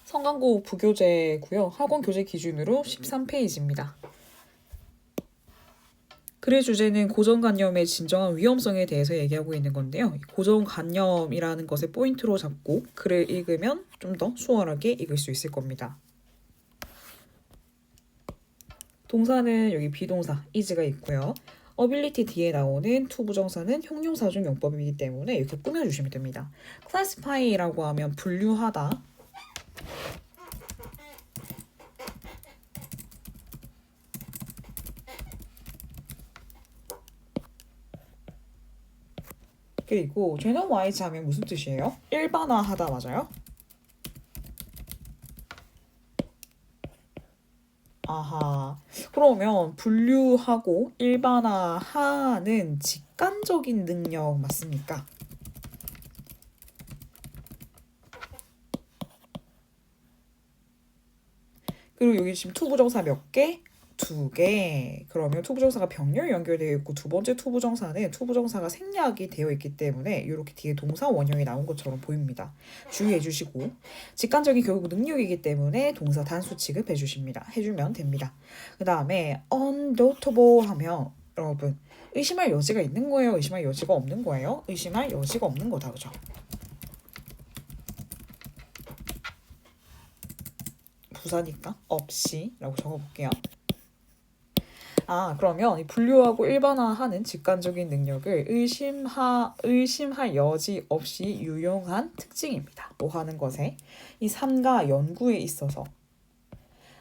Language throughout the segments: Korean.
성강고 부교재고요. 학원 교재 기준으로 13페이지입니다. 글의 주제는 고정관념의 진정한 위험성에 대해서 얘기하고 있는 건데요. 고정관념이라는 것을 포인트로 잡고 글을 읽으면 좀 더 수월하게 읽을 수 있을 겁니다. 동사는 여기 비동사 is가 있고요. ability 뒤에 나오는 to 부정사는 형용사 중 용법이기 때문에 이렇게 꾸며주시면 됩니다. classify라고 하면 분류하다, 그리고 generalize 하면 무슨 뜻이에요? 일반화하다 맞아요? 아하. 그러면 분류하고 일반화하는 직관적인 능력 맞습니까? 그리고 여기 지금 투부정사 몇 개? 2개. 그러면 투부정사가 병렬 연결되어 있고 두 번째 투부정사는 투부정사가 생략이 되어 있기 때문에 이렇게 뒤에 동사 원형이 나온 것처럼 보입니다. 주의해 주시고 직관적인 결국 능력이기 때문에 동사 단수 취급해 해주면 됩니다. 그 다음에 undoubtable 하면 여러분 의심할 여지가 있는 거예요? 의심할 여지가 없는 거예요? 의심할 여지가 없는 거다. 그죠? 부사니까 없이 라고 적어볼게요. 그러면 이 분류하고 일반화하는 직관적인 능력을 의심할 여지 없이 유용한 특징입니다. 뭐 하는 것에 이 삶과 연구에 있어서.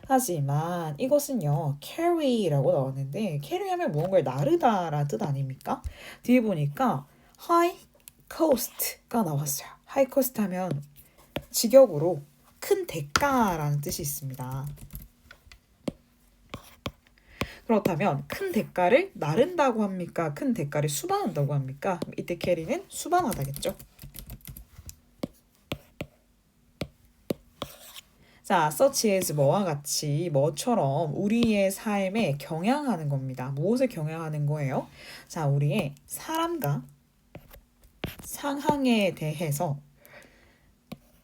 하지만 이것은요 carry라고 나왔는데 carry하면 무언가를 나르다라는 뜻 아닙니까? 뒤에 보니까 high cost가 나왔어요. high cost 하면 직역으로 큰 대가라는 뜻이 있습니다. 그렇다면 큰 대가를 나른다고 합니까? 큰 대가를 수반한다고 합니까? 이때 캐리는 수반하다겠죠. 자, such as 뭐와 같이 뭐처럼 우리의 삶에 경향하는 겁니다. 무엇을 경향하는 거예요? 자, 우리의 사람과 상황에 대해서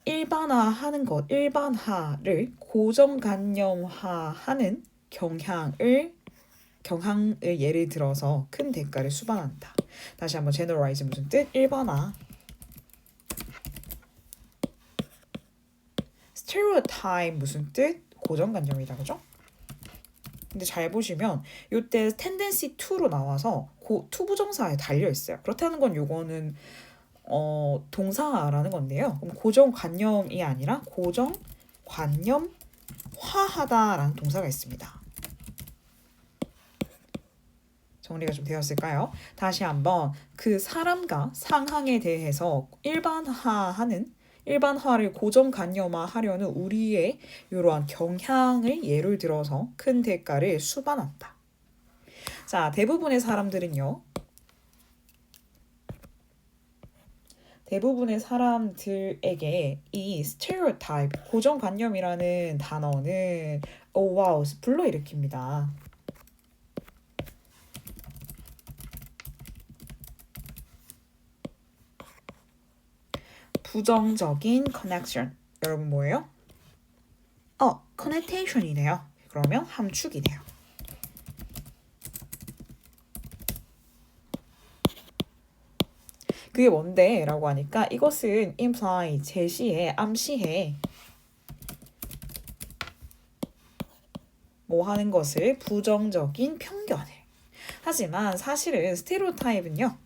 일반화하는 것, 일반화를 고정관념화하는 경향을 예를 들어서 큰 대가를 수반한다. 다시 한번 generalize 무슨 뜻? 일반화. stereotype 무슨 뜻? 고정관념이다. 그죠? 근데 잘 보시면 이때 tendency to로 나와서 to 부정사에 달려 있어요. 그렇다는 건 요거는 동사라는 건데요. 그럼 고정관념이 아니라 고정관념화하다라는 동사가 있습니다. 정리가 좀 되었을까요? 다시 한번 그 사람과 상황에 대해서 일반화를 고정관념화하려는 우리의 이러한 경향을 예를 들어서 큰 대가를 수반한다. 자, 대부분의 사람들에게 이 stereotype, 고정관념이라는 단어는 불러일으킵니다. 부정적인 connection. 여러분 뭐예요? connotation이네요. 그러면 함축이네요. 그게 뭔데? 라고 하니까 이것은 imply, 제시해, 암시해. 뭐 하는 것을 부정적인 편견을. 하지만 사실은 스테레오타입은요.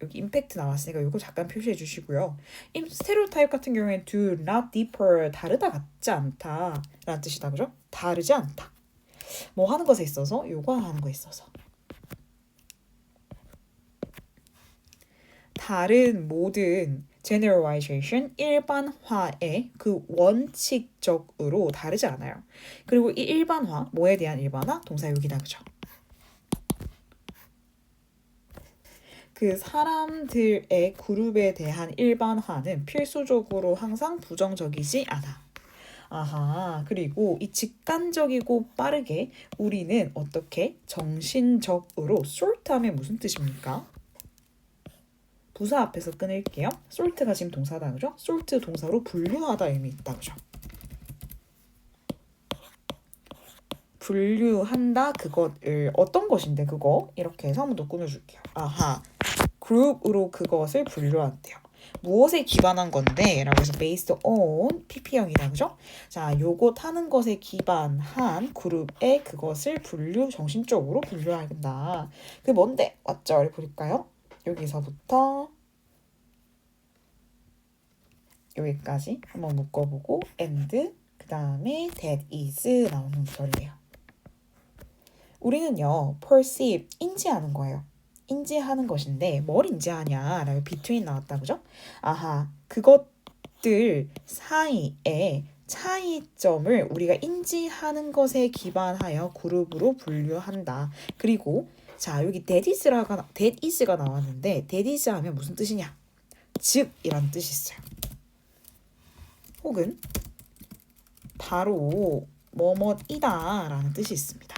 여기 임팩트 나왔으니까 이거 잠깐 표시해 주시고요. 스테레오타입 같은 경우에는 do not differ, 다르다 같지 않다 라는 뜻이다. 그죠? 다르지 않다. 뭐 하는 것에 있어서, 요거 하는 것에 있어서. 다른 모든 generalization, 일반화의 그 원칙적으로 다르지 않아요. 그리고 이 일반화, 뭐에 대한 일반화? 동사 여기다. 그죠? 그 사람들의 그룹에 대한 일반화는 필수적으로 항상 부정적이지 않아. 그리고 이 직관적이고 빠르게 우리는 어떻게 정신적으로 sort하면 무슨 뜻입니까? 부사 앞에서 끊을게요. sort가 지금 동사다. 그죠? sort 동사로 분류하다 의미 있다. 그죠? 분류한다 그것을 어떤 것인데 그거 이렇게 해서 한번 더 꾸며줄게요. 아하, 그룹으로 그것을 분류한대요. 무엇에 기반한 건데? 라고 해서 based on PP형이다. 그죠? 자, 요것 하는 것에 기반한 그룹에 그것을 정신적으로 분류한다. 그게 뭔데? 맞죠? 우리 볼까요? 여기서부터 여기까지 한번 묶어보고 and 그 다음에 that is 나오는 구절이에요. 우리는요 perceive 인지하는 거예요. 인지하는 것인데 뭘 인지하냐 라고 between 나왔다 그죠? 아하 그것들 사이의 차이점을 우리가 인지하는 것에 기반하여 그룹으로 분류한다. 그리고 자 여기 that is가 나왔는데 that is 하면 무슨 뜻이냐? 즉 이란 뜻이 있어요. 혹은 바로 뭐뭐이다 라는 뜻이 있습니다.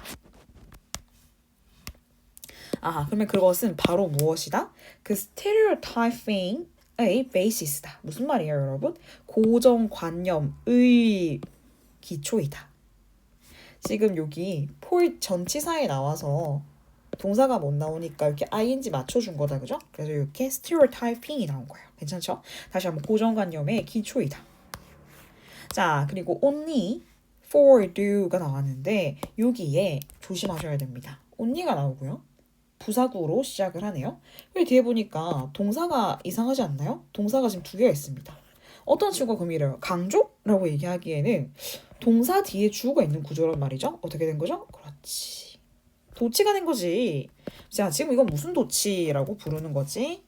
그러면 그것은 바로 무엇이다? 그 stereotyping의 basis다. 무슨 말이에요, 여러분? 고정관념의 기초이다. 지금 여기 for 전치사에 나와서 동사가 못 나오니까 이렇게 ing 맞춰준 거다, 그죠? 그래서 이렇게 stereotyping이 나온 거예요. 괜찮죠? 다시 한번 고정관념의 기초이다. 자, 그리고 only, for, do가 나왔는데 여기에 조심하셔야 됩니다. only가 나오고요. 부사구로 시작을 하네요. 여기 뒤에 보니까 동사가 이상하지 않나요? 동사가 지금 두 개가 있습니다. 어떤 친구가 그럼 이래요. 강조라고 얘기하기에는 동사 뒤에 주어가 있는 구조란 말이죠. 어떻게 된 거죠? 그렇지. 도치가 된 거지. 자, 지금 이건 무슨 도치라고 부르는 거지?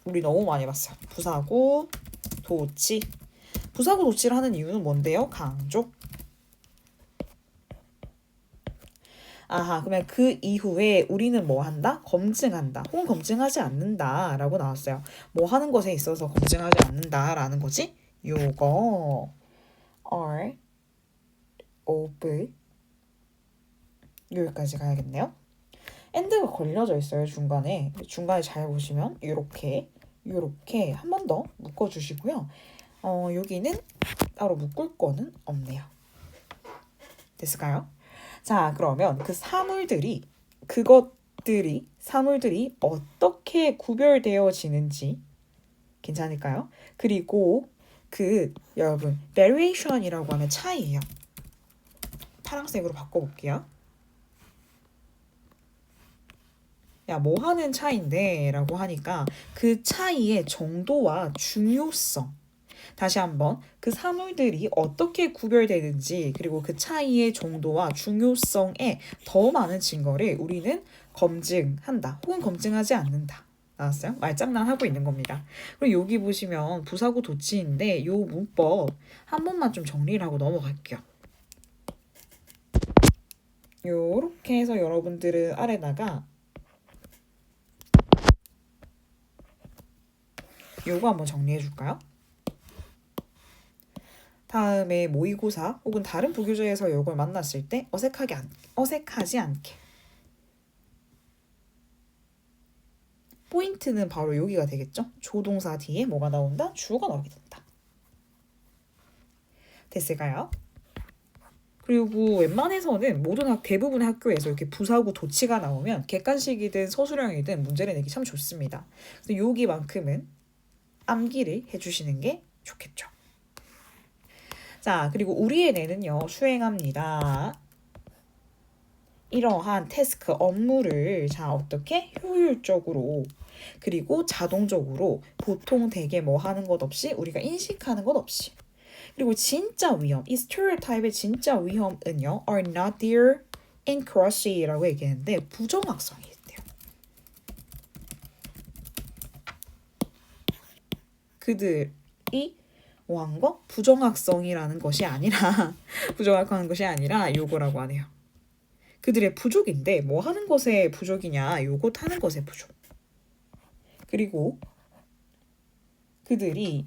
우리 너무 많이 봤어요. 부사구, 도치. 부사구 도치를 하는 이유는 뭔데요? 강조. 그러면 그 이후에 우리는 뭐 한다? 검증한다. 혹은 검증하지 않는다 라고 나왔어요. 뭐 하는 것에 있어서 검증하지 않는다 라는 거지? 요거 are, of 여기까지 가야겠네요. and가 걸려져 있어요. 중간에 잘 보시면 이렇게 한 번 더 묶어주시고요. 여기는 따로 묶을 거는 없네요. 됐을까요? 자, 그러면 그 사물들이 어떻게 구별되어지는지 괜찮을까요? 그리고 여러분 variation이라고 하면 차이예요. 파란색으로 바꿔볼게요. 야, 뭐 하는 차이인데? 라고 하니까 그 차이의 정도와 중요성 다시 한번 그 사물들이 어떻게 구별되는지 그리고 그 차이의 정도와 중요성에 더 많은 증거를 우리는 검증한다 혹은 검증하지 않는다. 나왔어요? 말장난하고 있는 겁니다. 그리고 여기 보시면 부사구 도치인데 요 문법 한 번만 좀 정리를 하고 넘어갈게요. 요렇게 해서 여러분들은 아래다가 요거 한번 정리해 줄까요? 다음에 모의고사 혹은 다른 부교재에서 이걸 만났을 때 어색하지 않게 포인트는 바로 여기가 되겠죠? 조동사 뒤에 뭐가 나온다? 주어가 나오게 된다. 됐을까요? 그리고 웬만해서는 대부분의 학교에서 이렇게 부사구 도치가 나오면 객관식이든 서술형이든 문제를 내기 참 좋습니다. 그래서 여기만큼은 암기를 해주시는 게 좋겠죠. 자, 그리고 우리의 뇌는요, 수행합니다. 이러한 태스크, 업무를 어떻게 효율적으로 그리고 자동적으로 보통 되게 뭐 하는 것 없이 우리가 인식하는 것 없이 그리고 진짜 위험, 이 스테레오타입의 진짜 위험은요, are not there inaccuracy라고 얘기했는데 부정확성이 있대요. 그들이 뭐한 거? 부정확성이라는 것이 아니라 부정확한 것이 아니라 요거라고 하네요. 그들의 부족인데 뭐 하는 것의 부족이냐? 요거 하는 것의 부족. 그리고 그들이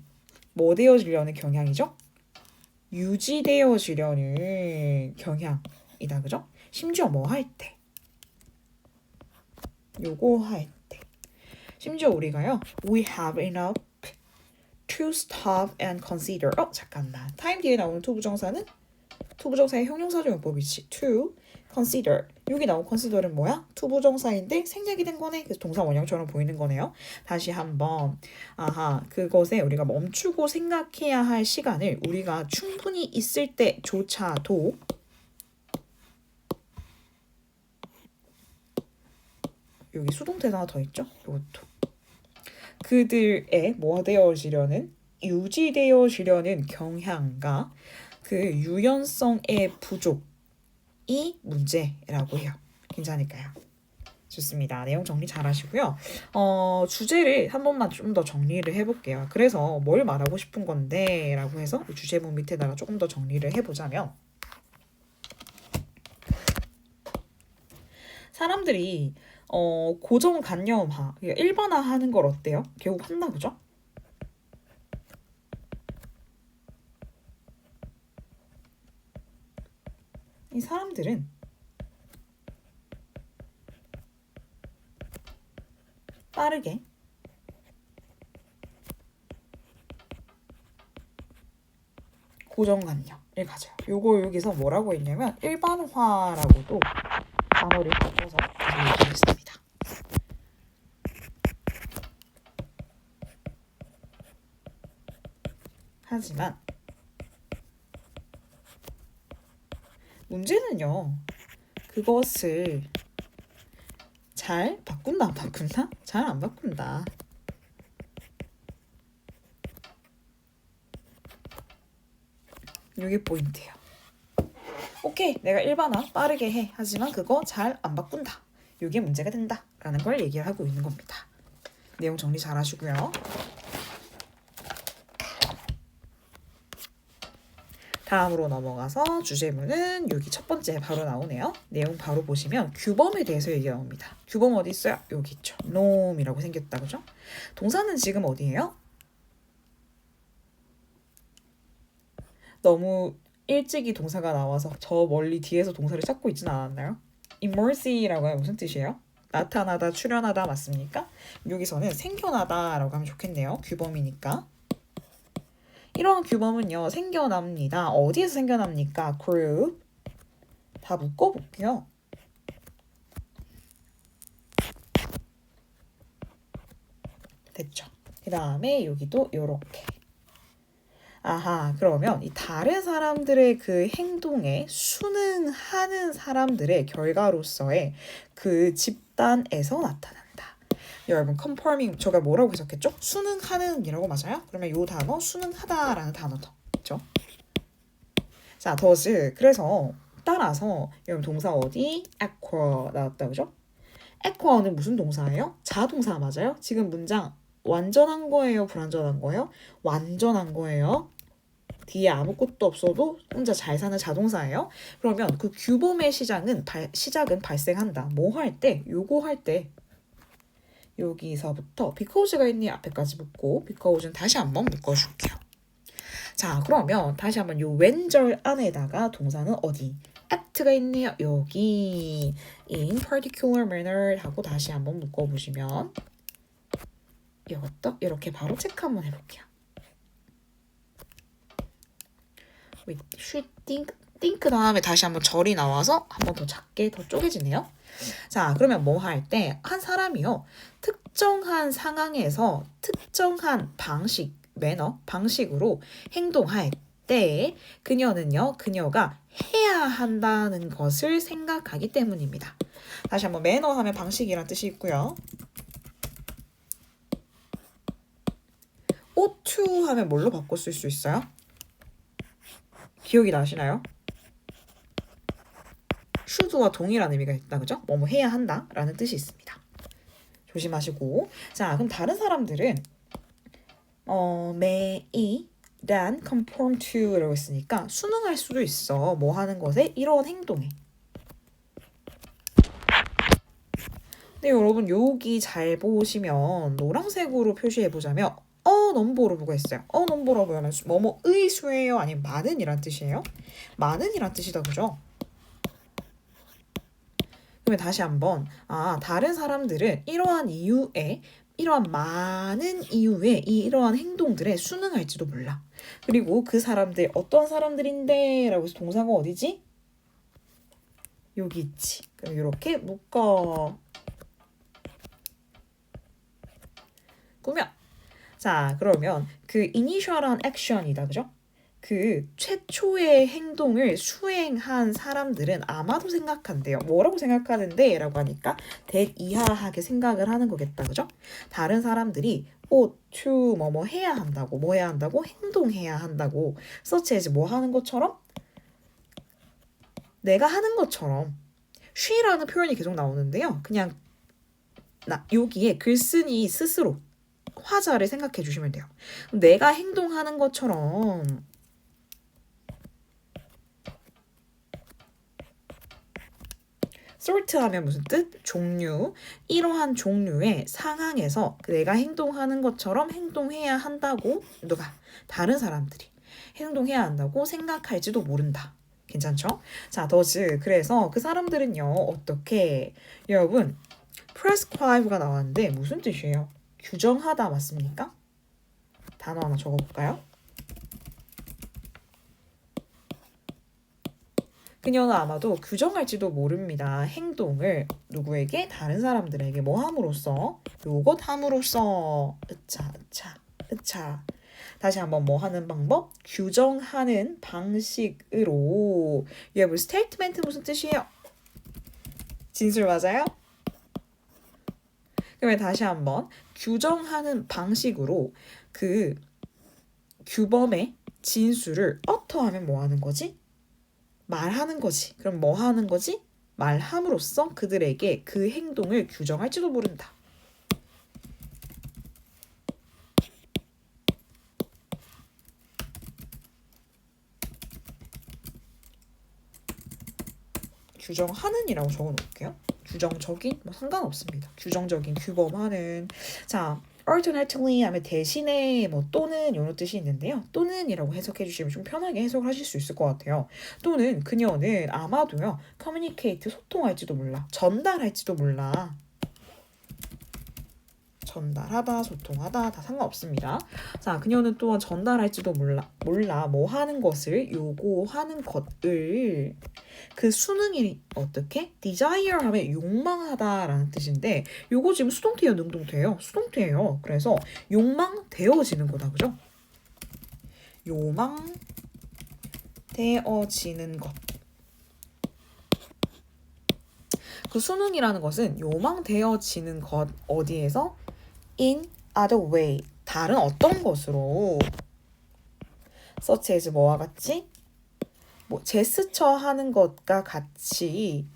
뭐 되어지려는 경향이죠? 유지되어지려는 경향이다. 그죠? 심지어 뭐 할 때. 요거 할 때. 심지어 우리가요. We have enough to stop and consider. 잠깐만. time 뒤에 나오는 to 부정사는 투부정사의 형용사적 용법이지. to consider. 여기 나온 consider는 뭐야? 투부정사인데 생략이 된 거네. 그래서 동사 원형처럼 보이는 거네요. 다시 한번 그것에 우리가 멈추고 생각해야 할 시간을 우리가 충분히 있을 때조차도 여기 수동태가 하나 더 있죠? 이것도 그들의 뭐 되어지려는 유지되어지려는 경향과 그 유연성의 부족이 문제라고 해요. 괜찮을까요? 좋습니다. 내용 정리 잘 하시고요. 주제를 한 번만 좀 더 정리를 해볼게요. 그래서 뭘 말하고 싶은 건데 라고 해서 주제문 밑에다가 조금 더 정리를 해보자면 사람들이 고정관념화, 일반화하는 걸 어때요? 결국 한다 그죠? 이 사람들은 빠르게 고정관념을 가져요. 요거 여기서 뭐라고 했냐면 일반화라고도 단어를 바꿔서 얘기했습니다. 하지만 문제는요. 그것을 잘 바꾼다 안 바꾼다? 잘 안 바꾼다. 이게 포인트예요. 오케이, 내가 일반화 빠르게 해. 하지만 그거 잘 안 바꾼다. 이게 문제가 된다. 라는 걸 얘기를 하고 있는 겁니다. 내용 정리 잘 하시고요. 다음으로 넘어가서 주제문은 여기 첫 번째 바로 나오네요. 내용 바로 보시면 규범에 대해서 얘기 나옵니다. 규범 어디 있어요? 여기 있죠. 놈이라고 생겼다. 그죠? 동사는 지금 어디예요? 너무 일찍이 동사가 나와서 저 멀리 뒤에서 동사를 찾고 있진 않았나요? immerse라고 하면 무슨 뜻이에요? 나타나다, 출현하다 맞습니까? 여기서는 생겨나다라고 하면 좋겠네요. 규범이니까. 이런 규범은요. 생겨납니다. 어디에서 생겨납니까? group. 다 묶어볼게요. 됐죠? 그 다음에 여기도 요렇게. 그러면 이 다른 사람들의 그 행동에 순응하는 사람들의 결과로서의 그 집단에서 나타난다. 여러분 conforming 제가 뭐라고 해석했죠? 순응하는 이라고 맞아요? 그러면 이 단어 순응하다라는 단어죠. 그렇죠? 자, does 그래서 따라서 여러분 동사 어디? acquire 나왔다. 그죠? acquire는 무슨 동사예요? 자동사 맞아요? 지금 문장 완전한 거예요? 불완전한 거예요? 완전한 거예요. 뒤에 아무것도 없어도 혼자 잘 사는 자동사예요. 그러면 그 규범의 시작은 발생한다. 뭐 할 때? 요거 할 때. 여기서부터 because가 있니? 앞에까지 묶고 because는 다시 한번 묶어줄게요. 자, 그러면 다시 한번 요 왼절 안에다가 동사는 어디? act가 있네요. 여기 in particular manner 하고 다시 한번 묶어보시면 이것도 이렇게 바로 체크 한번 해볼게요. think 다음에 다시 한번 절이 나와서 한번 더 작게 더 쪼개지네요. 자, 그러면 뭐 할 때 한 사람이요. 특정한 상황에서 특정한 방식, 매너, 방식으로 행동할 때 그녀가 해야 한다는 것을 생각하기 때문입니다. 다시 한번 매너 하면 방식이란 뜻이 있고요. ought to 하면 뭘로 바꿔 쓸 수 있어요? 기억이 나시나요? should와 동일한 의미가 있다. 그죠? 뭐뭐 해야 한다 라는 뜻이 있습니다. 조심하시고. 자, 그럼 다른 사람들은 may, than, conform to 라고 했으니까 순응할 수도 있어. 뭐 하는 것에? 이런 행동에. 근데 여러분 여기 잘 보시면 노란색으로 표시해보자면 넘버러브가 있어요. 넘버러브는 뭐뭐의 수예요? 아니면 많은이란 뜻이에요? 많은이란 뜻이다. 그죠? 그러면 다시 한번 다른 사람들은 이러한 이유에 이러한 많은 이유에 이러한 행동들에 순응할지도 몰라. 그리고 그 사람들 어떤 사람들인데 라고 해서 동사가 어디지? 여기 있지. 그럼 이렇게 묶어. 꾸며. 자, 그러면 그 이니셜한 액션이다. 그죠? 그 최초의 행동을 수행한 사람들은 아마도 생각한대요. 뭐라고 생각하는데? 라고 하니까 that 이하하게 생각을 하는 거겠다. 그죠? 다른 사람들이 to 뭐뭐 해야 한다고 뭐 해야 한다고 행동해야 한다고 such as 뭐 하는 것처럼 내가 하는 것처럼 she라는 표현이 계속 나오는데요. 그냥 여기에 글쓴이 스스로 화자를 생각해 주시면 돼요. 내가 행동하는 것처럼 sort 하면 무슨 뜻? 종류. 이러한 종류의 상황에서 내가 행동하는 것처럼 행동해야 한다고 누가? 다른 사람들이 행동해야 한다고 생각할지도 모른다. 괜찮죠? 자, 더즈. 그래서 그 사람들은요. 어떻게? 여러분 prescribe가 나왔는데 무슨 뜻이에요? 규정하다 맞습니까? 단어 하나 적어볼까요? 그녀는 아마도 규정할지도 모릅니다. 행동을 누구에게? 다른 사람들에게 뭐 함으로써? 요것 함으로써. 으차. 다시 한번 뭐 하는 방법? 규정하는 방식으로. 여러분 스테이트멘트 무슨 뜻이에요? 진술 맞아요? 그러면 다시 한번 규정하는 방식으로 그 규범의 진술을 어떠하면 뭐 하는 거지? 말하는 거지. 그럼 뭐 하는 거지? 말함으로써 그들에게 그 행동을 규정할지도 모른다. 규정하는이라고 적어놓을게요. 규정적인 뭐 상관없습니다. 규정적인 규범하는. 자, alternately 하면 대신에 뭐 또는 이런 뜻이 있는데요. 또는이라고 해석해 주시면 좀 편하게 해석을 하실 수 있을 것 같아요. 또는 그녀는 아마도요. communicate 소통할지도 몰라. 전달할지도 몰라. 전달하다, 소통하다 다 상관없습니다. 자, 그녀는 또한 전달할지도 몰라 뭐 하는 것을 요구하는 것을 그 수능이 어떻게? desire 하면 욕망하다라는 뜻인데 요거 지금 수동태예요, 능동태예요? 수동태예요. 그래서 욕망되어지는 거다, 그죠? 욕망되어지는 것. 그 수능이라는 것은 욕망되어지는 것 어디에서? in other way. 다른 어떤 것으로. such as 뭐와 같이? 뭐 제스처 하는 것과 같이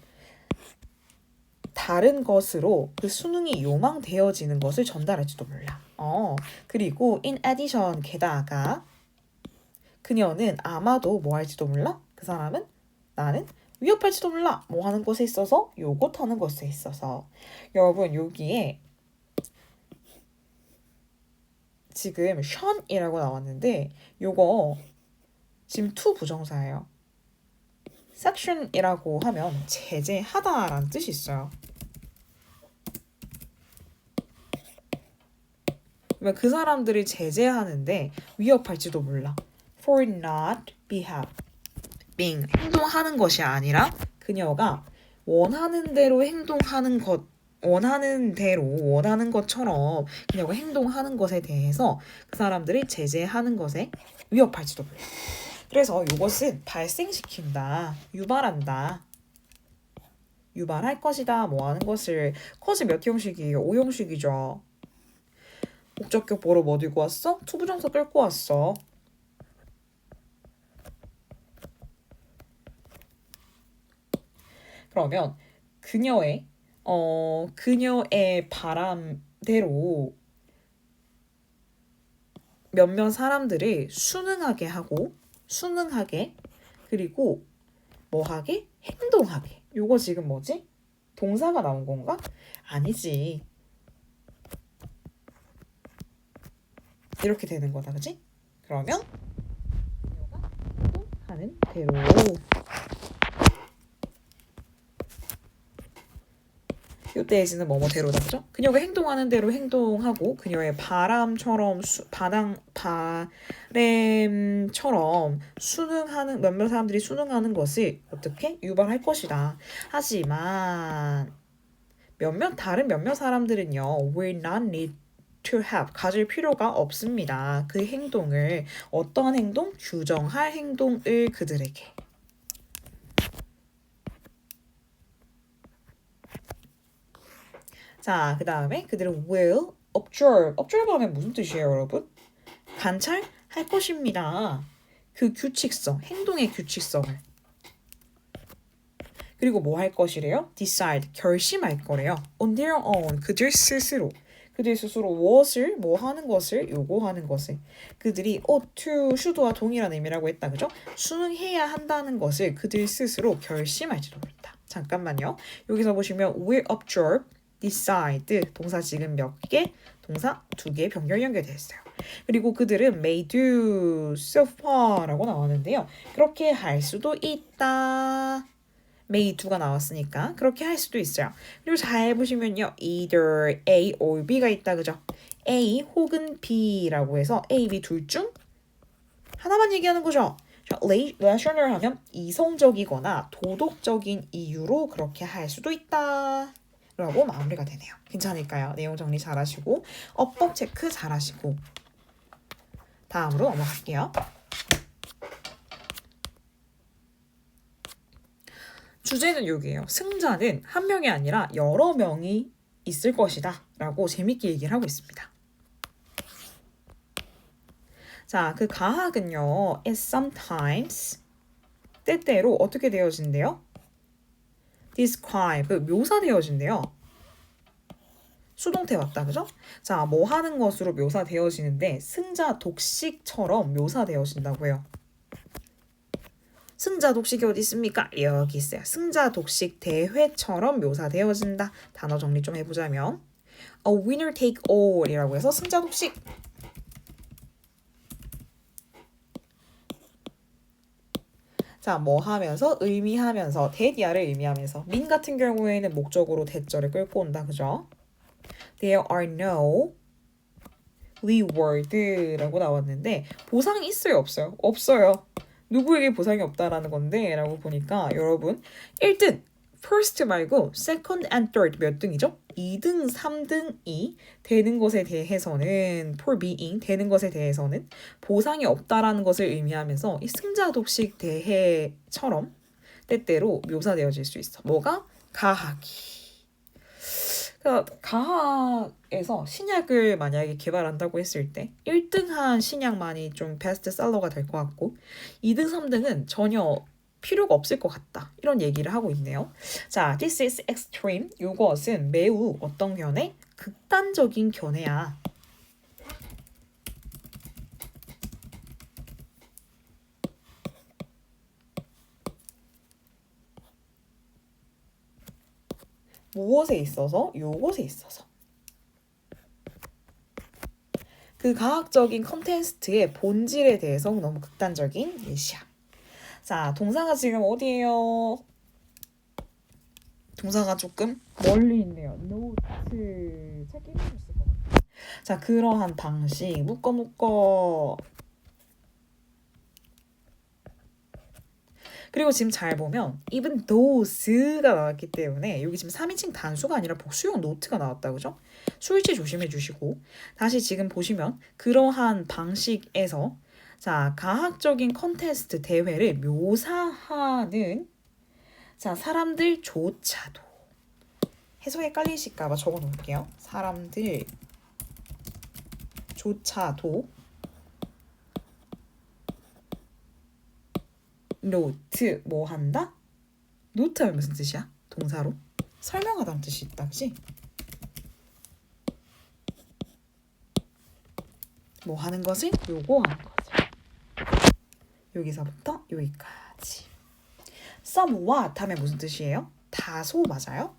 다른 것으로 그 수능이 요망되어지는 것을 전달할지도 몰라. 그리고 in addition 게다가 그녀는 아마도 뭐 할지도 몰라? 그 사람은 나는 위협할지도 몰라. 뭐 하는 것에 있어서? 요것 하는 것에 있어서. 여러분 여기에 지금 shun이라고 나왔는데 요거 지금 to 부정사예요. section이라고 하면 제재하다라는 뜻이 있어요. 그러면 그 사람들을 제재하는데 위협할지도 몰라. for not being 행동하는 것이 아니라 그녀가 원하는 대로 행동하는 것 원하는 대로 원하는 것처럼 그녀가 행동하는 것에 대해서 그 사람들이 제재하는 것에 위협할지도 몰라. 그래서 이것은 발생시킨다, 유발한다, 유발할 것이다, 뭐 하는 것을. 커즈 몇 형식이에요? 5형식이죠. 목적격 보러 뭐 들고 왔어? 투부정사 끌고 왔어. 그러면 그녀의 바람대로 몇몇 사람들을 순응하게 그리고 뭐하게? 행동하게. 요거 지금 뭐지? 동사가 나온 건가? 아니지. 이렇게 되는 거다, 그치? 그러면 그녀가 행동하는 대로. 이때 is는 뭐뭐대로다 그죠? 그녀가 행동하는 대로 행동하고 그녀의 바람처럼 바램처럼 순응하는 몇몇 사람들이 순응하는 것을 어떻게 유발할 것이다. 하지만 다른 몇몇 사람들은요 will not need to have 가질 필요가 없습니다. 그 행동을 어떠한 행동? 규정할 행동을 그들에게. 자, 그 다음에 그들은 will observe 하면 무슨 뜻이에요, 여러분? 관찰할 것입니다. 그 규칙성, 행동의 규칙성을. 그리고 뭐 할 것이래요? decide, 결심할 거래요. on their own, 그들 스스로 무엇을, 뭐 하는 것을, 요구하는 것을. 그들이 to, should와 동일한 의미라고 했다, 그죠? 수능해야 한다는 것을 그들 스스로 결심할지도 모른다. 잠깐만요. 여기서 보시면 will observe, decide, 동사 지금 몇 개, 동사 2개 병렬 연결되어 있어요. 그리고 그들은 may do so far라고 나왔는데요. 그렇게 할 수도 있다. may do가 나왔으니까 그렇게 할 수도 있어요. 그리고 잘 보시면요. either A or B가 있다. 그죠? A 혹은 B라고 해서 A, B 둘 중 하나만 얘기하는 거죠. rational 하면 이성적이거나 도덕적인 이유로 그렇게 할 수도 있다. 라고 마무리가 되네요. 괜찮을까요? 내용 정리 잘하시고 어법 체크 잘하시고 다음으로 넘어갈게요. 주제는 여기에요. 승자는 한 명이 아니라 여러 명이 있을 것이다 라고 재밌게 얘기를 하고 있습니다. 자, 그 가학은요. is sometimes 때때로 어떻게 되어진대요? describe, 묘사되어진대요. 수동태 왔다, 그죠? 자, 뭐 하는 것으로 묘사되어지는데 승자 독식처럼 묘사되어진다고 해요. 승자 독식이 어디 있습니까? 여기 있어요. 승자 독식 대회처럼 묘사되어진다. 단어 정리 좀 해보자면 a winner take all 이라고 해서 승자 독식. 자, 뭐 하면서? 의미하면서, 대디아를 의미하면서. 민 같은 경우에는 목적으로 대절을 끌고 온다. 그죠? There are no reward라고 나왔는데 보상이 있어요? 없어요? 없어요. 누구에게 보상이 없다라는 건데 라고 보니까 여러분 1등 first 말고 second and third 몇 등이죠? 2등, 3등이 되는 것에 대해서는 for being 되는 것에 대해서는 보상이 없다라는 것을 의미하면서 이 승자 독식 대회처럼 때때로 묘사되어질 수 있어. 뭐가? 가학이. 그러니까 가학에서 신약을 만약에 개발한다고 했을 때 1등한 신약만이 좀 베스트셀러가 될 것 같고 2등, 3등은 전혀 필요가 없을 것 같다. 이런 얘기를 하고 있네요. 자, this is extreme. 이것은 매우 어떤 견해? 극단적인 견해야. 무엇에 있어서? 요것에 있어서. 그 과학적인 컨텐츠의 본질에 대해서 너무 극단적인 예시야. 자, 동사가 지금 어디예요? 동사가 조금 멀리 있네요. 노트 찾기 힘드셨을 것 같아요. 자, 그러한 방식 묶어 그리고 지금 잘 보면 even those가 나왔기 때문에 여기 지금 3인칭 단수가 아니라 복수형 노트가 나왔다. 그죠? 수일치 조심해 주시고 다시 지금 보시면 그러한 방식에서 자, 가학적인 컨테스트 대회를 묘사하는 자, 사람들조차도 해석에 깔리실까봐 적어 놓을게요. 사람들조차도 노트 뭐 한다? 노트 하면 무슨 뜻이야? 동사로? 설명하다는 뜻이 있다. 그치? 뭐 하는 것을? 요거하는 것을. 여기서부터 여기까지. somewhat 하면 무슨 뜻이에요? 다소 맞아요?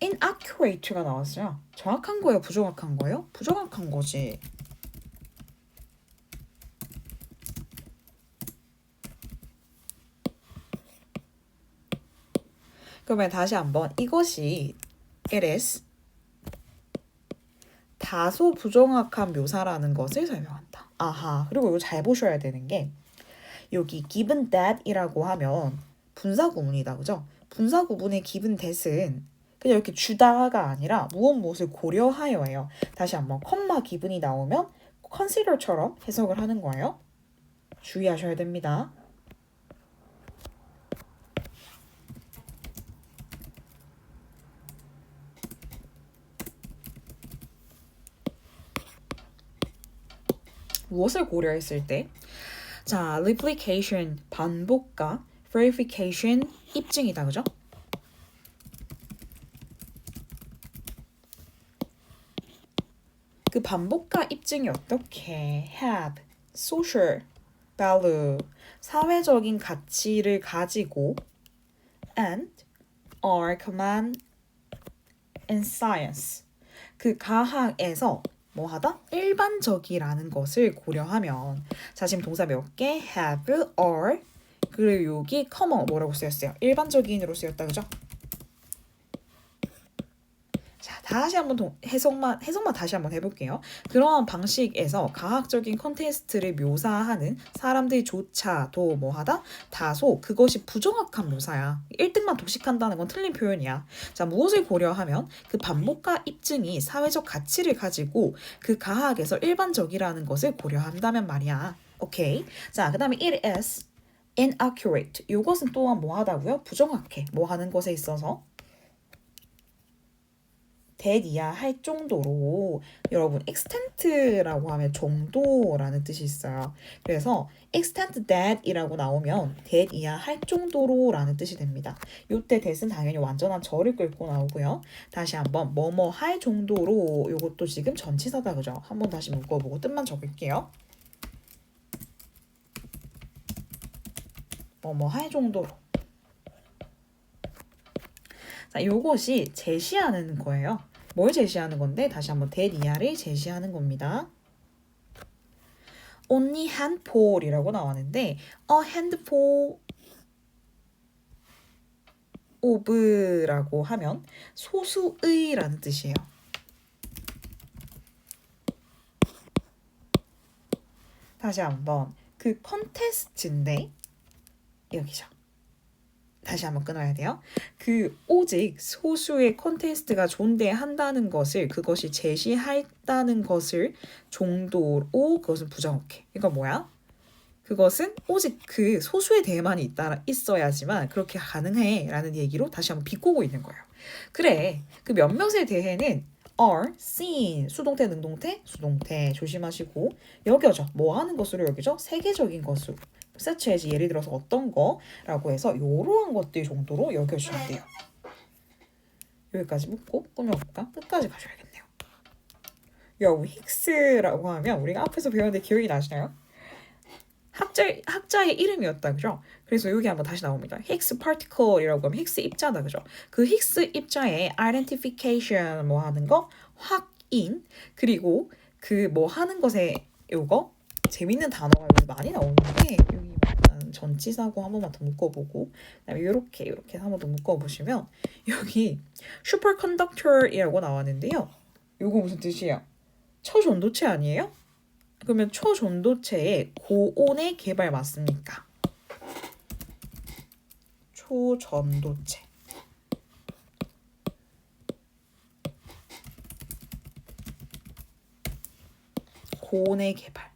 inaccurate가 나왔어요. 정확한 거예요? 부정확한 거예요? 부정확한 거지. 그러면 다시 한번 이것이 it is 다소 부정확한 묘사라는 것을 설명한다. 아하. 그리고 이거 잘 보셔야 되는 게 여기 given that 이라고 하면 분사 구문이다. 그죠? 분사 구문의 given that은 그냥 이렇게 주다가 아니라 무엇을 고려하여예요. 다시 한번 컴마 given이 나오면 consider처럼 해석을 하는 거예요. 주의하셔야 됩니다. 무엇을 고려했을 때? 자, replication 반복과 verification 입증이다. 그죠? 그 반복과 입증이 어떻게 have social value 사회적인 가치를 가지고 and are common in science 그 과학에서 뭐하다? 일반적이라는 것을 고려하면 자 지금 동사 몇 개? have, are 그리고 여기 common 뭐라고 쓰였어요? 일반적인으로 쓰였다. 그죠? 자 다시 한번 해석만 다시 한번 해볼게요. 그러한 방식에서 과학적인 컨텍스트를 묘사하는 사람들조차도 뭐하다? 다소 그것이 부정확한 묘사야. 1등만 독식한다는 건 틀린 표현이야. 자 무엇을 고려하면 그 반복과 입증이 사회적 가치를 가지고 그 과학에서 일반적이라는 것을 고려한다면 말이야. 오케이. 자 그다음에 it is inaccurate. 이것은 또한 뭐하다고요? 부정확해. 뭐하는 것에 있어서 that이야 할 정도로 여러분 extent라고 하면 정도라는 뜻이 있어요. 그래서 extent that이라고 나오면 that이야 할 정도로 라는 뜻이 됩니다. 이때 that은 당연히 완전한 절을 끌고 나오고요. 다시 한번 뭐뭐 할 정도로 이것도 지금 전치사다. 그죠? 한번 다시 묶어보고 뜻만 적을게요. 뭐뭐 할 정도로. 자, 요것이 제시하는 거예요. 뭘 제시하는 건데? 다시 한번 that이야를 제시하는 겁니다. only handful이라고 나왔는데 a handful of라고 하면 소수의라는 뜻이에요. 다시 한번 그 컨테스트인데 여기죠. 다시 한번 끊어야 돼요. 그 오직 소수의 컨테스트가 존재한다는 것을 그것이 제시했다는 것을 정도로 그것은 부정확해. 이거 뭐야? 그것은 오직 그 소수에 대해만 있어야지만 그렇게 가능해 라는 얘기로 다시 한번 비꼬고 있는 거예요. 그래 그 몇몇에 대해는 are seen 수동태 능동태 수동태 조심하시고 여겨져 뭐 하는 것으로 여기죠? 세계적인 것으로 such as 예를 들어서 어떤 거라고 해서 이러한 것들 정도로 여겨주면 돼요. 여기까지 묻고 꾸며볼까? 끝까지 가셔야겠네요. 여기 힉스라고 하면 우리가 앞에서 배웠는데 기억이 나시나요? 학자의 이름이었다. 그죠? 그래서 여기 한번 다시 나옵니다. 힉스 파티클이라고 하면 힉스 입자다. 그죠? 그 힉스 입자의 identification 뭐 하는 거 확인 그리고 그 뭐 하는 것에 요거 재밌는 단어가 여기 많이 나오는데 여기 전치사고 한 번만 더 묶어보고 그다음에 이렇게 한 번 더 묶어보시면 여기 슈퍼컨덕터이라고 나왔는데요. 요거 무슨 뜻이에요? 초전도체 아니에요? 그러면 초전도체의 고온의 개발 맞습니까? 초전도체 고온의 개발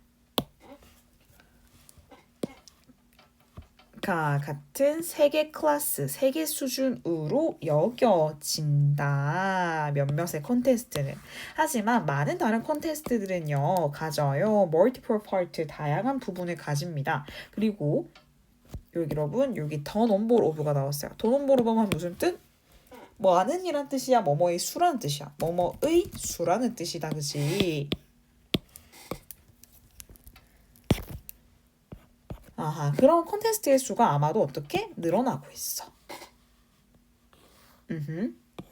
같은 세계 클래스, 세계 수준으로 여겨진다. 몇몇의 콘테스트는. 하지만 많은 다른 콘테스트들은요. 가져요. multiple part, 다양한 부분을 가집니다. 그리고 여기 여러분 여기 더 넘버 오브가 나왔어요. 더 넘버 오브 하면 무슨 뜻? 뭐하는 이란 뜻이야. 뭐뭐의 수라는 뜻이야. 뭐뭐의 수라는 뜻이다. 그치? 아하, 그런 콘테스트의 수가 아마도 어떻게 늘어나고 있어.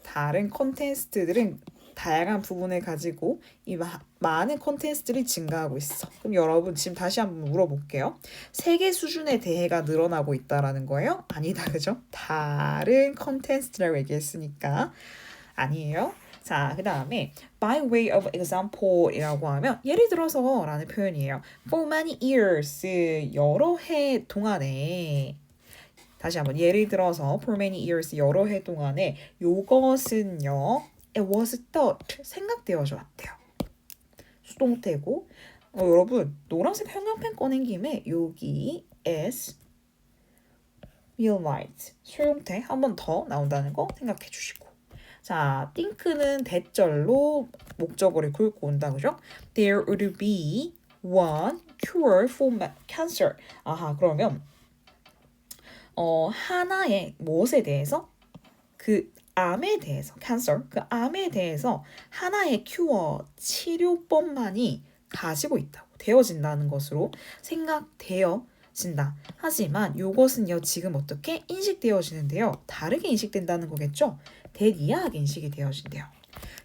다른 콘테스트들은 다양한 부분을 가지고 이 많은 콘텐츠들이 증가하고 있어. 그럼 여러분 지금 다시 한번 물어볼게요. 세계 수준의 대해가 늘어나고 있다라는 거예요? 아니다, 그죠? 다른 콘텐츠라고 얘기했으니까 아니에요. 자, 그 다음에 by way of example 이라고 하면 예를 들어서 라는 표현이에요. For many years, 여러 해 동안에 다시 한번 예를 들어서 for many years, 여러 해 동안에 요것은요 it was thought, 생각되어져 왔대요. 수동태고 여러분 노란색 형광펜 꺼낸 김에 여기 is realized, 수용태 한 번 더 나온다는 거 생각해 주시고 자, think는 대절로 목적어를 긁고 온다, 그죠? There would be one cure for cancer. 아하, 그러면 하나의 무엇에 대해서? 그 암에 대해서, cancer, 그 암에 대해서 하나의 큐어, 치료법만이 가지고 있다고, 되어진다는 것으로 생각되어진다. 하지만 이것은요, 지금 어떻게 인식되어지는데요? 다르게 인식된다는 거겠죠? 대이하게 인식이 되어진대요.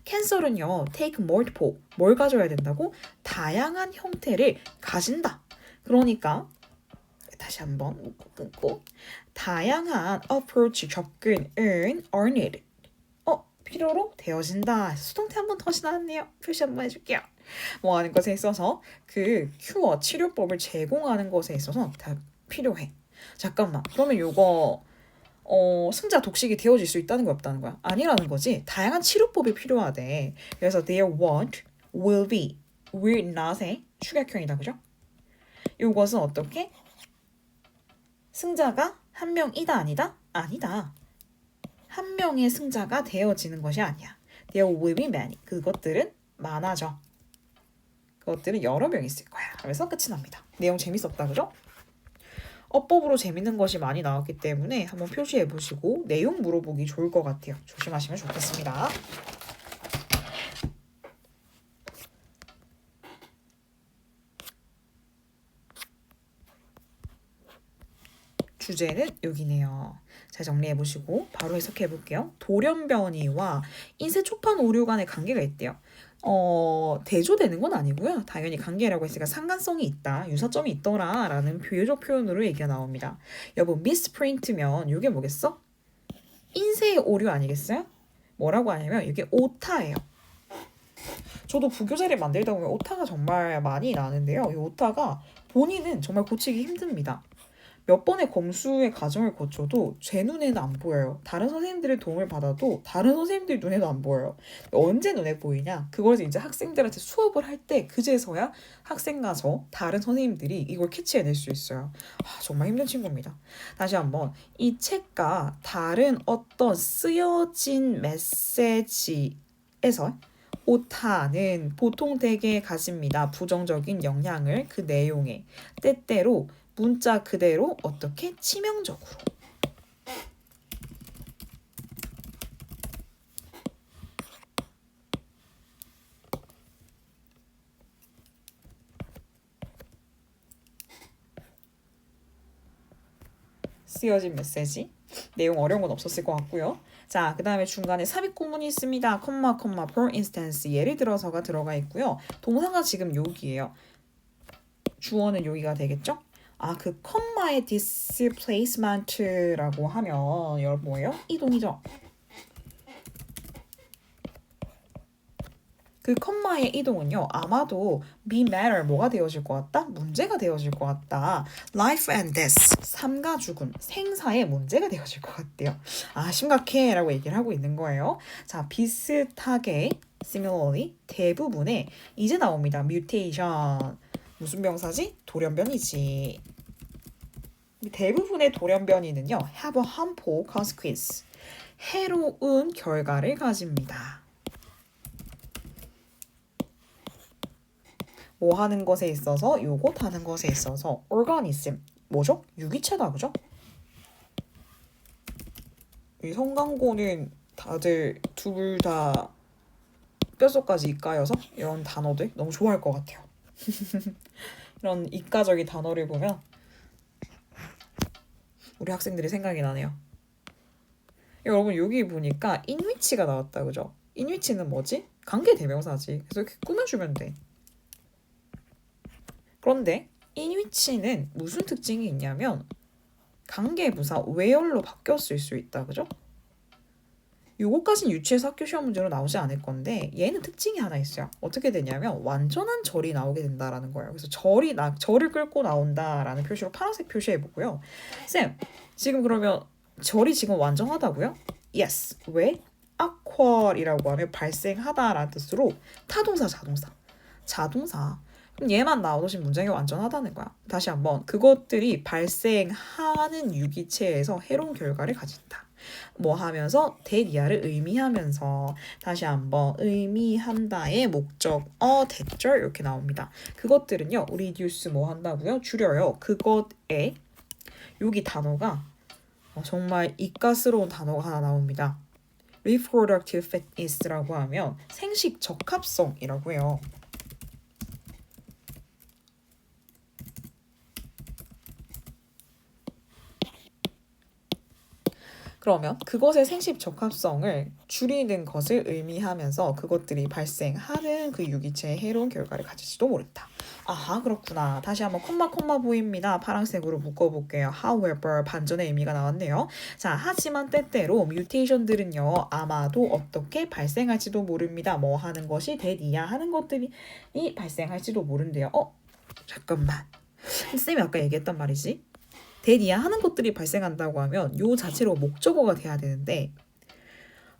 캔서는요, take multiple, 뭘 가져야 된다고? 다양한 형태를 가진다. 그러니까 다시 한번 묶고 끊고 다양한 approach, 접근은 are needed. 필요로 되어진다. 수동태 한 번 더 나왔네요. 표시 한번 해줄게요. 뭐 하는 것에 있어서 그 큐어, 치료법을 제공하는 것에 있어서 다 필요해. 잠깐만. 그러면 요거 승자 독식이 되어질 수 있다는 거 없다는 거야? 아니라는 거지. 다양한 치료법이 필요하대. 그래서 there won't, will be, will not의 축약형이다. 그죠? 이것은 어떻게? 승자가 한 명이다 아니다? 아니다. 한 명의 승자가 되어지는 것이 아니야. There will be many. 그것들은 많아져. 그것들은 여러 명 있을 거야. 그래서 끝이 납니다. 내용 재밌었다. 그죠? 어법으로 재밌는 것이 많이 나왔기 때문에 한번 표시해 보시고 내용 물어보기 좋을 것 같아요. 조심하시면 좋겠습니다. 주제는 여기네요. 잘 정리해 보시고 바로 해석해 볼게요. 돌연변이와 인쇄 초판 오류 간의 관계가 있대요. 대조되는 건 아니고요. 당연히 관계라고 했으니까 상관성이 있다, 유사점이 있더라 라는 비유적 표현으로 얘기가 나옵니다. 여러분 미스프린트면 이게 뭐겠어? 인쇄의 오류 아니겠어요? 뭐라고 하냐면 이게 오타예요. 저도 부교재를 만들다 보면 오타가 정말 많이 나는데요. 이 오타가 본인은 정말 고치기 힘듭니다. 몇 번의 검수의 과정을 거쳐도 제 눈에는 안 보여요. 다른 선생님들의 도움을 받아도 다른 선생님들 눈에도 안 보여요. 언제 눈에 보이냐? 그걸 이제 학생들한테 수업을 할 때 그제서야 학생과 저 다른 선생님들이 이걸 캐치해낼 수 있어요. 정말 힘든 친구입니다. 다시 한번 이 책과 다른 어떤 쓰여진 메시지에서 오타는 보통 되게 가집니다. 부정적인 영향을 그 내용에 때때로 문자 그대로 어떻게 치명적으로 쓰여진 메시지 내용 어려운 건 없었을 것 같고요. 자, 그 다음에 중간에 삽입구문이 있습니다. 컴마 per instance 예를 들어서가 들어가 있고요. 동사가 지금 여기예요. 주어는 여기가 되겠죠? 그 컴마의 displacement라고 하면 여러분 뭐예요? 이동이죠. 그 컴마의 이동은요. 아마도 be matter 뭐가 되어질 것 같다? 문제가 되어질 것 같다. life and death 삶과 죽음 생사의 문제가 되어질 것 같대요. 심각해 라고 얘기를 하고 있는 거예요. 자, 비슷하게 similarly 대부분의 이제 나옵니다. mutation 무슨 병사지? 돌연변이지. 대부분의 돌연변이는요. have a harmful consequence. 해로운 결과를 가집니다. 뭐 하는 것에 있어서, 요것 하는 것에 있어서 organism. 뭐죠? 유기체다, 그죠? 이 성광고는 다들 둘 다 뼛속까지 이과여서 이런 단어들 너무 좋아할 것 같아요. 이런 이과적인 단어를 보면 우리 학생들이 생각이 나네요. 여러분 여기 보니까 인위치가 나왔다, 그죠? 인위치는 뭐지? 관계 대명사지. 그래서 이렇게 꾸며주면 돼. 그런데 in which는 무슨 특징이 있냐면 관계부사 where로 바뀌었을 수 있다. 그죠? 요거까지는 유치해서 학교 시험 문제로 나오지 않을 건데 얘는 특징이 하나 있어요. 어떻게 되냐면 완전한 절이 나오게 된다라는 거예요. 그래서 절을 끌고 나온다라는 표시로 파란색 표시해보고요. 쌤, 지금 그러면 절이 지금 완전하다고요? Yes. 왜? aquar이라고 하면 발생하다라는 뜻으로 타동사, 자동사. 그럼 얘만 나와도 지금 문장이 완전하다는 거야. 다시 한번 그것들이 발생하는 유기체에서 해로운 결과를 가진다. 뭐 하면서 대리아를 의미하면서 다시 한번 의미한다의 목적어 대절 이렇게 나옵니다. 그것들은요. reduce 뭐 한다고요? 줄여요. 그것에 여기 단어가 정말 이가스러운 단어가 하나 나옵니다. reproductive fitness라고 하면 생식 적합성이라고 해요. 그러면 그것의 생식 적합성을 줄이는 것을 의미하면서 그것들이 발생하는 그 유기체의 해로운 결과를 가질지도 모른다. 아하, 그렇구나. 다시 한번 콤마 보입니다. 파란색으로 묶어볼게요. However, 반전의 의미가 나왔네요. 자, 하지만 때때로 뮤테이션들은요. 아마도 어떻게 발생할지도 모릅니다. 뭐 하는 것이 대리야 하는 것들이 발생할지도 모른대요. 잠깐만. 쌤이 아까 얘기했단 말이지. 대리야 하는 것들이 발생한다고 하면 요 자체로 목적어가 돼야 되는데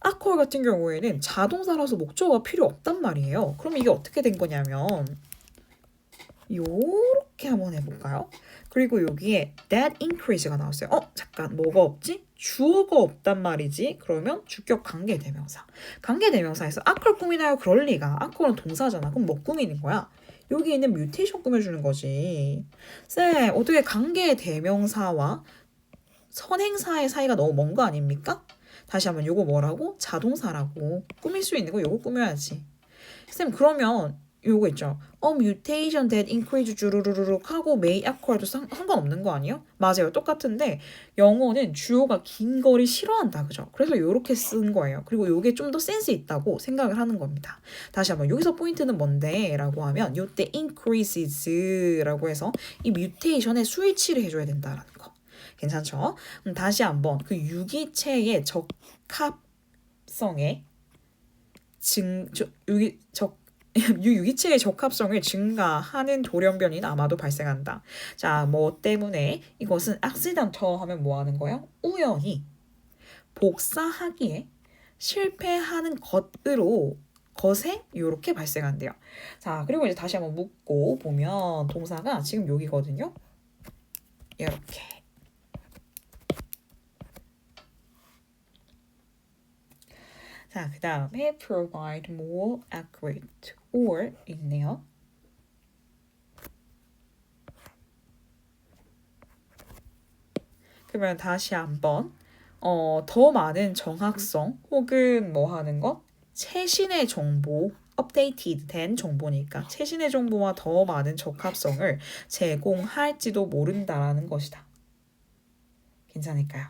아쿠아 같은 경우에는 자동사라서 목적어가 필요 없단 말이에요. 그럼 이게 어떻게 된 거냐면 요렇게 한번 해볼까요? 그리고 여기에 that increase가 나왔어요. 잠깐 뭐가 없지? 주어가 없단 말이지. 그러면 주격 관계대명사. 관계대명사에서 아쿠아를 꾸미나요? 그럴 리가. 아쿠아는 동사잖아. 그럼 뭐 꾸미는 거야? 여기 있는 뮤테이션 꾸며주는 거지. 쌤, 어떻게 관계 대명사와 선행사의 사이가 너무 먼 거 아닙니까? 다시 한번 요거 뭐라고? 자동사라고. 꾸밀 수 있는 거 요거 꾸며야지. 쌤, 그러면 요거 있죠. mutation that increase 주르르륵 하고 may acquire도 상관없는 거 아니에요? 맞아요. 똑같은데 영어는 주어가 긴 거를 싫어한다. 그죠? 그래서 요렇게 쓴 거예요. 그리고 요게 좀 더 센스 있다고 생각을 하는 겁니다. 다시 한번 여기서 포인트는 뭔데? 라고 하면 요때 increases 라고 해서 이 뮤테이션에 스위치를 해줘야 된다라는 거. 괜찮죠? 다시 한번 그 유기체의 적합성에 유기체의 적합성을 증가하는 돌연변이 아마도 발생한다. 자, 뭐 때문에 이것은 accidental 하면 뭐 하는 거예요? 우연히 복사하기에 실패하는 것에 이렇게 발생한대요. 자, 그리고 이제 다시 한번 묻고 보면 동사가 지금 여기거든요. 이렇게. 자, 그 다음에 provide more accurate or 있네요. 그러면 다시 한번 더 많은 정확성 혹은 뭐 하는 것? 최신의 정보, updated 된 정보니까 최신의 정보와 더 많은 적합성을 제공할지도 모른다라는 것이다. 괜찮을까요?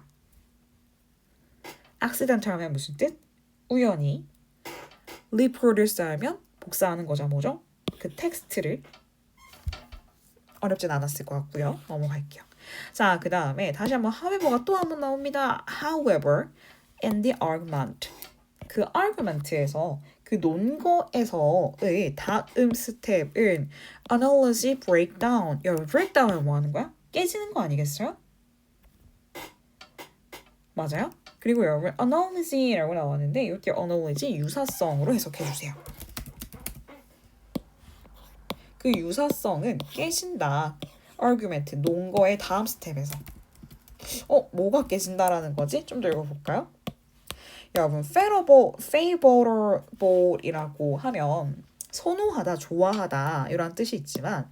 accidental 하면 무슨 뜻? 우연히. reproduce 하면 복사하는 거죠. 뭐죠? 그 텍스트를. 어렵진 않았을 것 같고요. 넘어갈게요. 자, 그 다음에 다시 한번 however가 또 한 번 나옵니다. however and the argument. 그 argument에서 그 논거에서의 다음 스텝은 analogy breakdown. 여러분 breakdown을 뭐 하는 거야? 깨지는 거 아니겠어요? 맞아요? 그리고 여러분 analogy라고 나왔는데 이렇게 analogy 유사성으로 해석해주세요. 그 유사성은 깨진다. argument 논거의 다음 스텝에서 뭐가 깨진다라는 거지? 좀 더 읽어볼까요? 여러분 favorable이라고 하면 선호하다, 좋아하다 이런 뜻이 있지만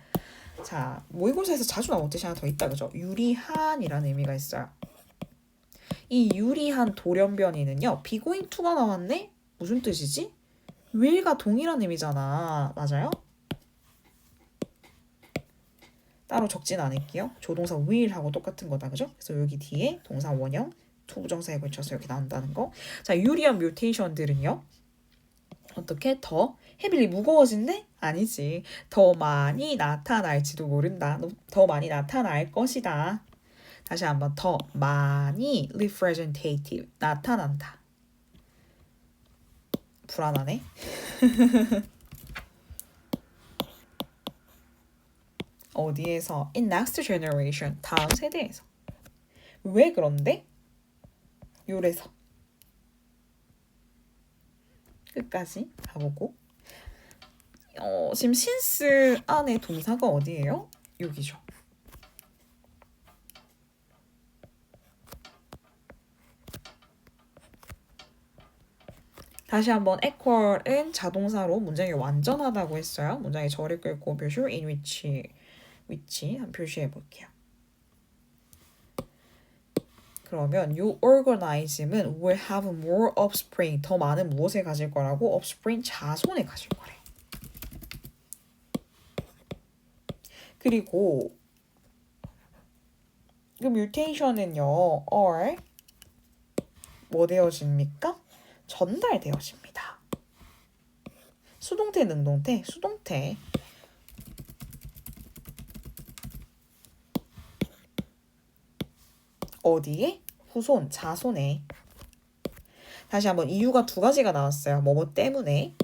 자 모의고사에서 자주 나온 뜻이 하나 더 있다. 그죠? 유리한이라는 의미가 있어요. 이 유리한 돌연변이는요. 비고잉 투가 나왔네? 무슨 뜻이지? will과 동일한 의미잖아. 맞아요? 따로 적진 않을게요. 조동사 will하고 똑같은 거다. 그죠? 그래서 여기 뒤에 동사 원형 투부정사에 걸쳐서 이렇게 나온다는 거. 자, 유리한 뮤테이션들은요. 어떻게 더 헤빌리 무거워진대? 아니지. 더 많이 나타날지도 모른다. 더 많이 나타날 것이다. 다시 한번 더 많이 representative 나타난다. 불안하네. 어디에서? In next generation. 다음 세대에서. 왜 그런데? 요래서. 끝까지 가보고. 지금 since 안에 동사가 어디예요? 여기죠. 다시 한번 equal은 자동사로 문장이 완전하다고 했어요. 문장의 절을 끌고 표시 in which 한 표시해 볼게요. 그러면 요 organism은 will have more offspring 더 많은 무엇을 가질 거라고? offspring 자손을 가질 거래. 그리고 그 mutation은요 are 뭐 되어집니까? 전달되어집니다. 수동태, 능동태, 수동태. 어디에? 후손, 자손에. 다시 한번 이유가 두 가지가 나왔어요. 뭐뭐 때문에.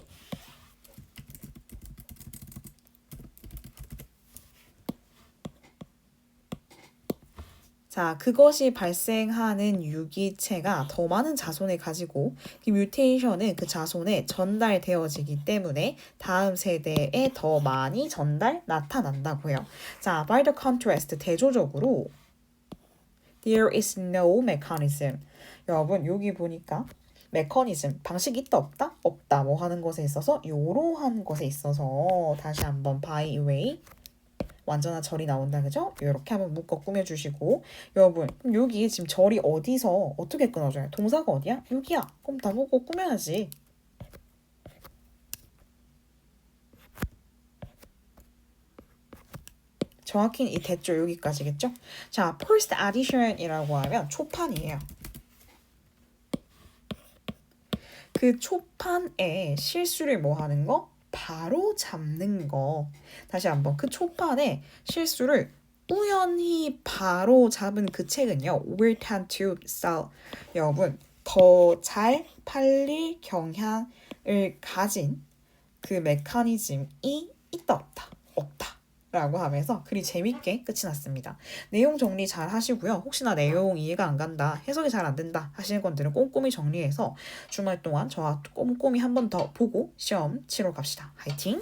자, 그것이 발생하는 유기체가 더 많은 자손을 가지고 그 뮤테이션은 그 자손에 전달되어지기 때문에 다음 세대에 더 많이 나타난다고 해요. 자, by the contrast, 대조적으로 there is no mechanism. 여러분, 여기 보니까 메커니즘, 방식이 있다 없다? 없다. 뭐 하는 것에 있어서 이러한 것에 있어서 다시 한번 by way 완전한 절이 나온다, 그죠? 이렇게 한번 묶어 꾸며주시고 여러분, 그럼 여기 지금 절이 어디서 어떻게 끊어져요? 동사가 어디야? 여기야. 그럼 다 묶어 꾸며야지. 정확히 이 됐죠? 여기까지겠죠? 자, first addition이라고 하면 초판이에요. 그 초판에 실수를 뭐 하는 거? 바로 잡는 거. 다시 한번 그 초판에 실수를 우연히 바로 잡은 그 책은요. will tend to sell. 여러분, 더 잘 팔릴 경향을 가진 그 메커니즘이 있다 없다? 없다. 라고 하면서 글이 재밌게 끝이 났습니다. 내용 정리 잘 하시고요. 혹시나 내용 이해가 안 간다, 해석이 잘 안 된다 하시는 분들은 꼼꼼히 정리해서 주말 동안 저와 꼼꼼히 한 번 더 보고 시험 치러 갑시다. 화이팅!